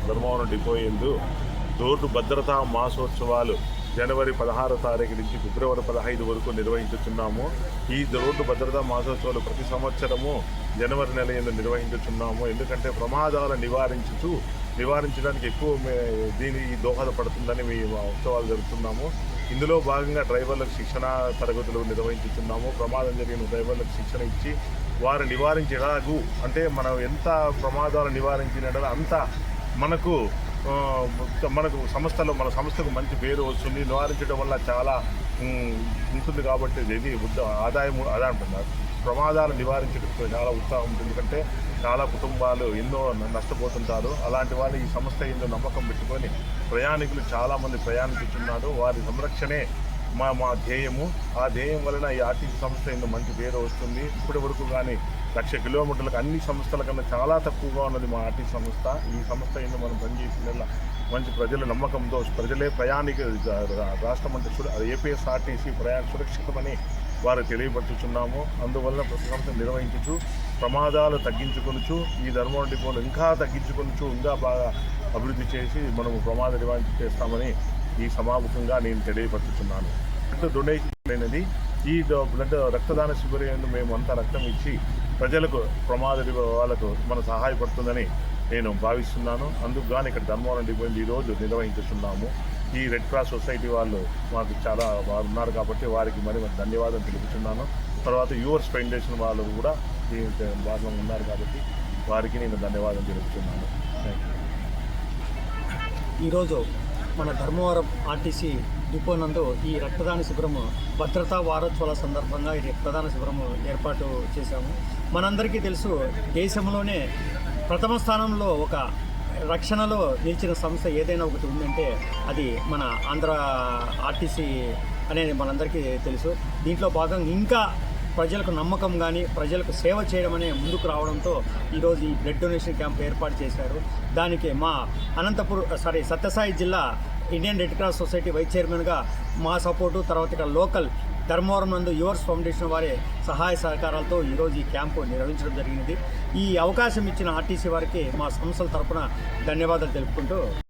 Dharmavaram depot యందు road భద్రతా మాసోత్సవాలు జనవరి 16వ తారీఖు నుంచి ఫిబ్రవరి 15 వరకు నిర్వహించుతున్నాము. ఈ రోడ్డు భద్రతా మాసోత్సవాలు ప్రతి సంవత్సరము జనవరి నెల యందు నిర్వహించుతున్నాము. ఎందుకంటే ప్రమాదాలు నివారించడానికి ఎక్కువ దీని దోహదపడుతుందని మేము ఉత్సవాలు జరుపుతున్నాము. ఇందులో భాగంగా డ్రైవర్లకు శిక్షణ తరగతులు నిర్వహించుతున్నాము. ప్రమాదం జరిగిన డ్రైవర్లకు శిక్షణ ఇచ్చి వారు నివారించేలాగూ, అంటే మనం ఎంత ప్రమాదాలు నివారించినట్టు అంత మనకు మన సంస్థకు మంచి పేరు వస్తుంది. నివారించడం వల్ల చాలా ఉంటుంది కాబట్టి ఇది ఆదాయం అదే అంటున్నారు. ప్రమాదాలు నివారించడం చాలా ఉత్సాహం ఉంటుంది. ఎందుకంటే చాలా కుటుంబాలు ఎన్నో నష్టపోతుంటారు. అలాంటి వాళ్ళు ఈ సంస్థ ఎంతో నమ్మకం పెట్టుకొని ప్రయాణికులు చాలామంది ప్రయాణించుతున్నారు. వారి సంరక్షణే మా ధ్యేయము. ఆ ధ్యేయం వలన ఈ ఆర్టీసీ సంస్థ ఎంతో మంచి పేరు వస్తుంది. ఇప్పటి వరకు కానీ 1,00,000 కిలోమీటర్లకు అన్ని సంస్థల కన్నా చాలా తక్కువగా ఉన్నది మా ఆర్టీసీ సంస్థ. ఈ సంస్థ ఎంతో మనం పనిచేసిన మంచి ప్రజల నమ్మకంతో ప్రజలే రాష్ట్రం అంటే ఏపీఎస్ఆర్టీసీ ప్రయాణ సురక్షితమని వారు తెలియపరుచుతున్నాము. అందువలన ప్రతి సంవత్సరం నిర్వహించు ప్రమాదాలు తగ్గించుకొనుచు ఈ ధర్మవరం డిపోలు ఇంకా తగ్గించుకొనుచు ఇంకా బాగా అభివృద్ధి చేసి మనము ప్రమాద నివారణ చేస్తామని ఈ సమాముఖంగా నేను తెలియపరుచుతున్నాను. బ్లడ్ డొనేషన్ అనేది ఈ బ్లడ్ రక్తదాన శిబిరం మేము అంతా రక్తం ఇచ్చి ప్రజలకు వాళ్ళకు మన సహాయపడుతుందని నేను భావిస్తున్నాను. అందుకు కానీ ఇక్కడ ధర్మవరం డిపో ఈరోజు నిర్వహించుతున్నాము. ఈ రెడ్ క్రాస్ సొసైటీ వాళ్ళు మాకు చాలా వారు ఉన్నారు కాబట్టి వారికి మరి ధన్యవాదాలు తెలుపుతున్నాను. తర్వాత యూవర్స్ ఫౌండేషన్ వాళ్ళు కూడా దీని భాగంగా ఉన్నారు కాబట్టి వారికి నేను ధన్యవాదాలు తెలుపుతున్నాను. ఈరోజు మన ధర్మవరం ఆర్టీసీ డిపో నందు ఈ రక్తదాన శిబిరము భద్రతా వారోత్సవాల సందర్భంగా ఈ రక్తదాన శిబిరము ఏర్పాటు చేశాము. మనందరికీ తెలుసు, దేశంలోనే ప్రథమ స్థానంలో ఒక రక్షణలో నిలిచిన సంస్థ ఏదైనా ఒకటి ఉందంటే అది మన ఆంధ్ర ఆర్టీసీ అనేది మనందరికీ తెలుసు. దీంట్లో భాగంగా ఇంకా ప్రజలకు నమ్మకం కానీ ప్రజలకు సేవ చేయడం అనే ముందుకు రావడంతో ఈరోజు ఈ బ్లడ్ డొనేషన్ క్యాంప్ ఏర్పాటు చేశారు. దానికి మా సత్యసాయి జిల్లా Indian red cross society vice చైర్మన్గా మా సపోర్టు, తర్వాత ఇక్కడ లోకల్ ధర్మవరం నందు యువర్స్ ఫౌండేషన్ వారి సహాయ సహకారాలతో ఈరోజు ఈ క్యాంపు నిర్వహించడం జరిగినది. ఈ అవకాశం ఇచ్చిన ఆర్టీసీ వారికి మా సంస్థల తరఫున ధన్యవాదాలు తెలుపుకుంటూ